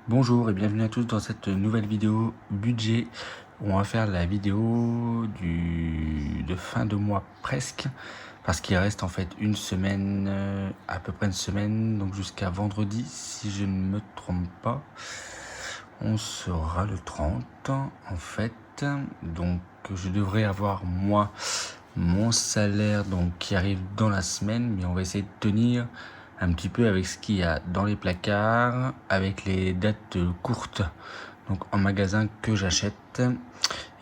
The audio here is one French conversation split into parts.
Bonjour et bienvenue à tous dans cette nouvelle vidéo budget. On va faire la vidéo de fin de mois presque, parce qu'il reste en fait une semaine, à peu près une semaine, donc jusqu'à vendredi si je ne me trompe pas. On sera le 30 en fait, donc je devrais avoir moi mon salaire donc qui arrive dans la semaine, mais on va essayer de tenir un petit peu avec ce qu'il y a dans les placards, avec les dates courtes donc en magasin que j'achète.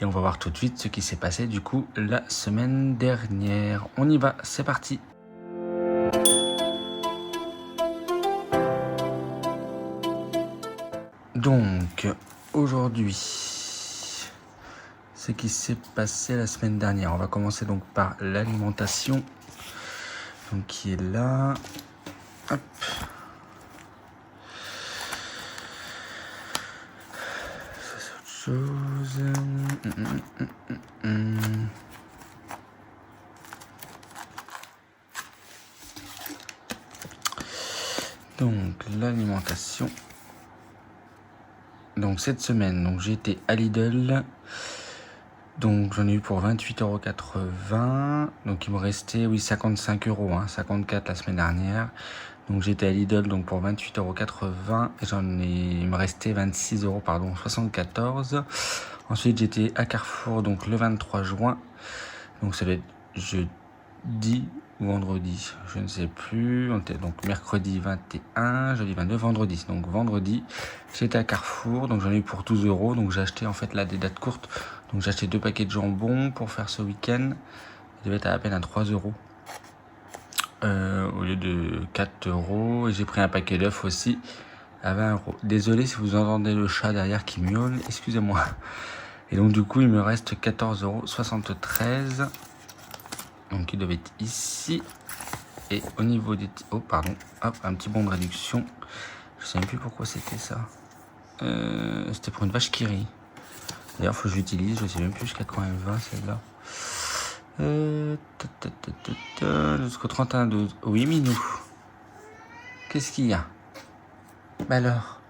Et on va voir tout de suite ce qui s'est passé du coup la semaine dernière. On y va, c'est parti. Donc aujourd'hui, ce qui s'est passé la semaine dernière. On va commencer donc par l'alimentation, donc qui est là. Hop. Ça c'est autre chose. Donc l'alimentation. Donc cette semaine, donc j'ai été à Lidl. Donc j'en ai eu pour 28,80 €. Donc il me restait 55 €, 54 la semaine dernière. Donc j'étais à Lidl donc pour 28,80 € et il me restait 26 €, 74. Ensuite j'étais à Carrefour donc le 23 juin. Donc ça doit être jeudi ou vendredi, je ne sais plus. On était donc mercredi 21, jeudi 22, vendredi. Donc vendredi, j'étais à Carrefour, donc j'en ai eu pour 12 €. Donc j'ai acheté en fait là des dates courtes. Donc j'ai acheté 2 paquets de jambon pour faire ce week-end. Il devait être à peine à 3 € au lieu de 4 €. Et j'ai pris un paquet d'œufs aussi à 20 €. Désolé si vous entendez le chat derrière qui miaule, excusez-moi. Et donc du coup il me reste 14,73 €. Donc il devait être ici. Et au niveau des... Oh pardon, hop, un petit bon de réduction. Je sais même plus pourquoi c'était ça. C'était pour une vache qui rit. D'ailleurs faut que je l'utilise, je sais même plus jusqu'à quand elle va celle-là. Jusqu'au 31/12. Oui Minou. Qu'est-ce qu'il y a? Bah alors.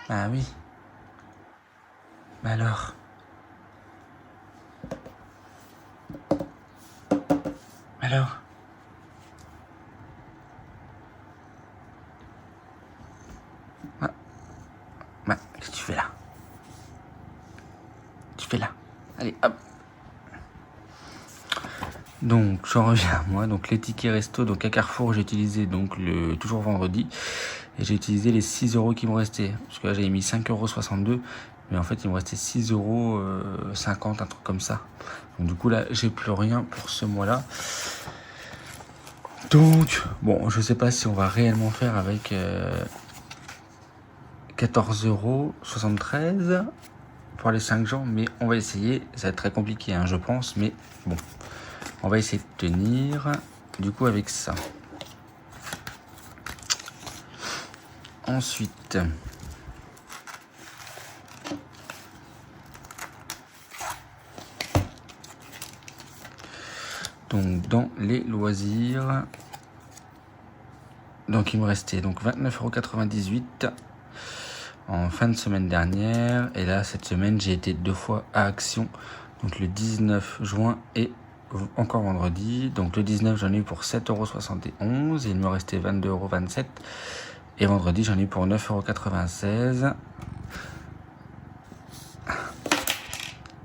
Bah oui. Bah alors. Alors. Ah. Bah, qu'est-ce que tu fais là? Tu fais là. Allez, hop. Donc j'en reviens à moi. Donc les tickets resto, donc à Carrefour j'ai utilisé donc toujours vendredi. Et j'ai utilisé les 6 € qui me restaient. Parce que là j'avais mis 5,62 €. Mais en fait il me restait 6,50 €, un truc comme ça. Donc du coup là j'ai plus rien pour ce mois-là. Donc bon, je sais pas si on va réellement faire avec 14,73 € pour les 5 jours, mais on va essayer. Ça va être très compliqué, je pense, mais bon, on va essayer de tenir du coup avec ça. Ensuite, donc dans les loisirs, donc il me restait donc 29,98 € en fin de semaine dernière. Et là cette semaine j'ai été 2 fois à Action, donc le 19 juin et encore vendredi. Donc le 19 j'en ai eu pour 7,71 € et il me restait 22,27 €. Et vendredi j'en ai eu pour 9,96 €.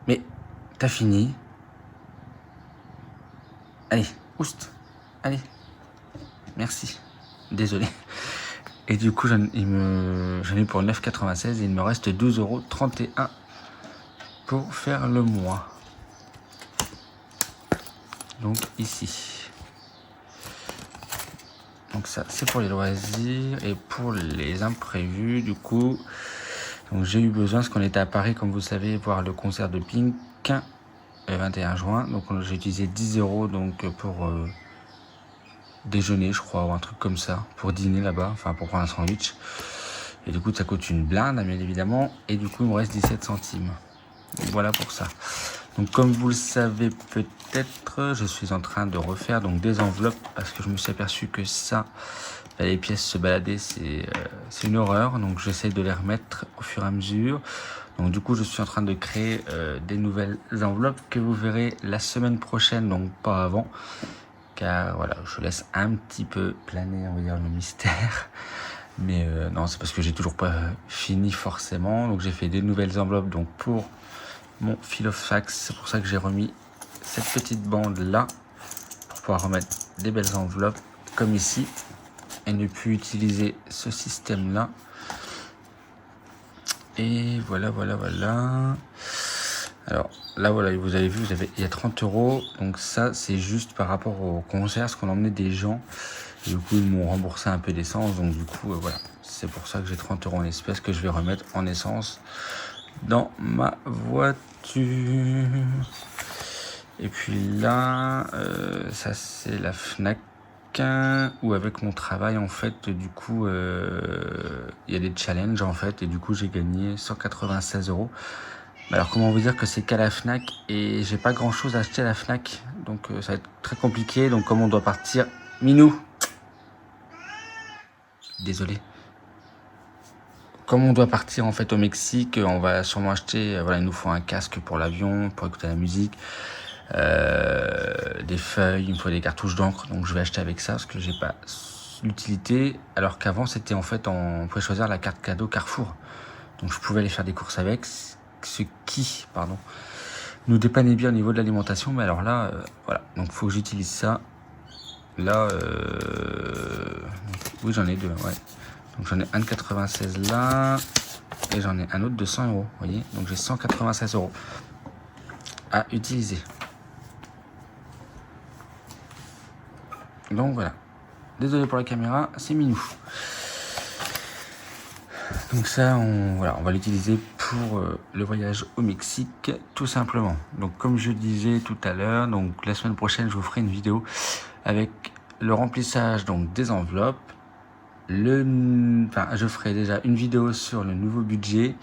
Mais t'as fini? Allez, oust. Allez. Merci. Désolé. Et du coup, j'en ai eu pour 9,96 € et il me reste 12,31 € pour faire le mois. Donc ici. Donc ça, c'est pour les loisirs et pour les imprévus. Du coup, donc j'ai eu besoin, parce qu'on était à Paris, comme vous savez, voir le concert de Pink le 21 juin. Donc j'ai utilisé 10 € donc pour déjeuner, je crois, ou un truc comme ça, pour dîner là-bas, enfin pour prendre un sandwich. Et du coup ça coûte une blinde bien évidemment, et du coup il me reste 17 centimes. Donc voilà pour ça. Donc comme vous le savez peut-être, je suis en train de refaire donc des enveloppes parce que je me suis aperçu que ça, les pièces se balader, c'est une horreur. Donc j'essaie de les remettre au fur et à mesure. Donc du coup je suis en train de créer des nouvelles enveloppes que vous verrez la semaine prochaine, donc pas avant. Car voilà, je laisse un petit peu planer, on va dire, le mystère. Mais non, c'est parce que j'ai toujours pas fini forcément. Donc j'ai fait des nouvelles enveloppes donc pour mon Filofax. C'est pour ça que j'ai remis cette petite bande là pour pouvoir remettre des belles enveloppes comme ici et ne plus utiliser ce système là. Et voilà. Alors là voilà, vous avez vu, il y a 30 €. Donc ça c'est juste par rapport au concert, parce qu'on emmenait des gens. Et du coup ils m'ont remboursé un peu d'essence. Donc du coup voilà, c'est pour ça que j'ai 30 € en espèces que je vais remettre en essence dans ma voiture. Et puis là, ça c'est la Fnac, où avec mon travail en fait, du coup, il y a des challenges en fait, et du coup j'ai gagné 196 €. Alors comment vous dire que c'est qu'à la Fnac et j'ai pas grand chose à acheter à la Fnac, donc ça va être très compliqué. Donc comme on doit partir, Minou, désolé. Comme on doit partir en fait au Mexique, on va sûrement acheter, voilà, il nous faut un casque pour l'avion, pour écouter la musique, des feuilles, il me faut des cartouches d'encre, donc je vais acheter avec ça parce que j'ai pas l'utilité. Alors qu'avant c'était en fait, on pouvait choisir la carte cadeau Carrefour, donc je pouvais aller faire des courses avec, ce qui, pardon, nous dépannait bien au niveau de l'alimentation. Mais alors là, voilà, donc faut que j'utilise ça. Là, oui j'en ai deux, ouais. Donc j'en ai un de 96 là, et j'en ai un autre de 100 €, vous voyez. Donc j'ai 196 € à utiliser. Donc voilà. Désolé pour la caméra, c'est Minou. Donc ça, on va l'utiliser pour le voyage au Mexique, tout simplement. Donc comme je disais tout à l'heure, donc la semaine prochaine, je vous ferai une vidéo avec le remplissage donc des enveloppes. Je ferai déjà une vidéo sur le nouveau budget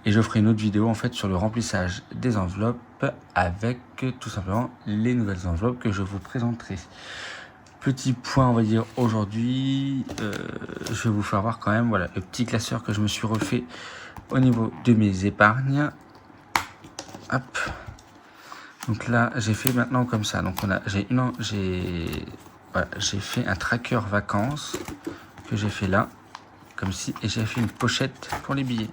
et je ferai une autre vidéo en fait sur le remplissage des enveloppes avec tout simplement les nouvelles enveloppes que je vous présenterai. Petit point, on va dire aujourd'hui, je vais vous faire voir quand même, voilà, le petit classeur que je me suis refait au niveau de mes épargnes. Hop. Donc là, j'ai fait maintenant comme ça. Donc j'ai fait un tracker vacances que j'ai fait là, comme ci, et j'ai fait une pochette pour les billets.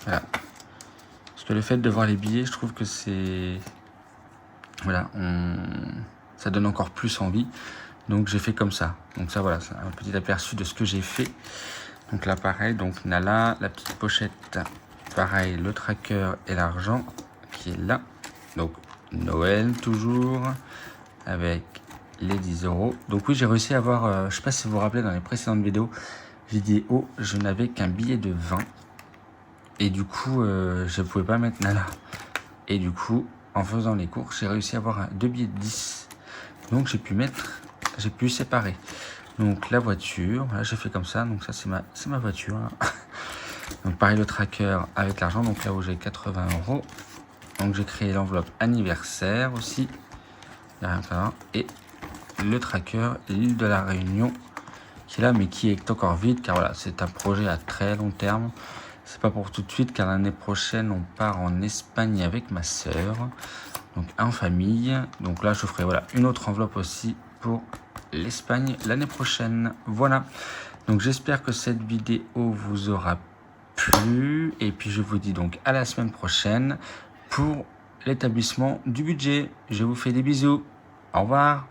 Voilà. Parce que le fait de voir les billets, je trouve que c'est, voilà, ça donne encore plus envie. Donc j'ai fait comme ça. Donc ça, voilà, c'est un petit aperçu de ce que j'ai fait. Donc là pareil, donc Nala, la petite pochette, pareil, le tracker et l'argent qui est là. Donc Noël toujours, avec les 10 €. Donc oui, j'ai réussi à avoir, je sais pas si vous vous rappelez, dans les précédentes vidéos, je n'avais qu'un billet de 20. Et du coup, je ne pouvais pas mettre Nala. Et du coup, en faisant les courses, j'ai réussi à avoir 2 billets de 10. Donc j'ai pu séparer. Donc la voiture, là j'ai fait comme ça. Donc ça c'est ma voiture. Hein. Donc pareil, le tracker avec l'argent. Donc là où j'ai 80 €. Donc j'ai créé l'enveloppe anniversaire aussi. Et le tracker, l'île de la Réunion, qui est là, mais qui est encore vide, car voilà, c'est un projet à très long terme. C'est pas pour tout de suite, car l'année prochaine, on part en Espagne avec ma sœur, donc en famille. Donc là, je ferai voilà une autre enveloppe aussi pour l'Espagne l'année prochaine. Voilà. Donc j'espère que cette vidéo vous aura plu, et puis je vous dis donc à la semaine prochaine pour l'établissement du budget. Je vous fais des bisous. Au revoir.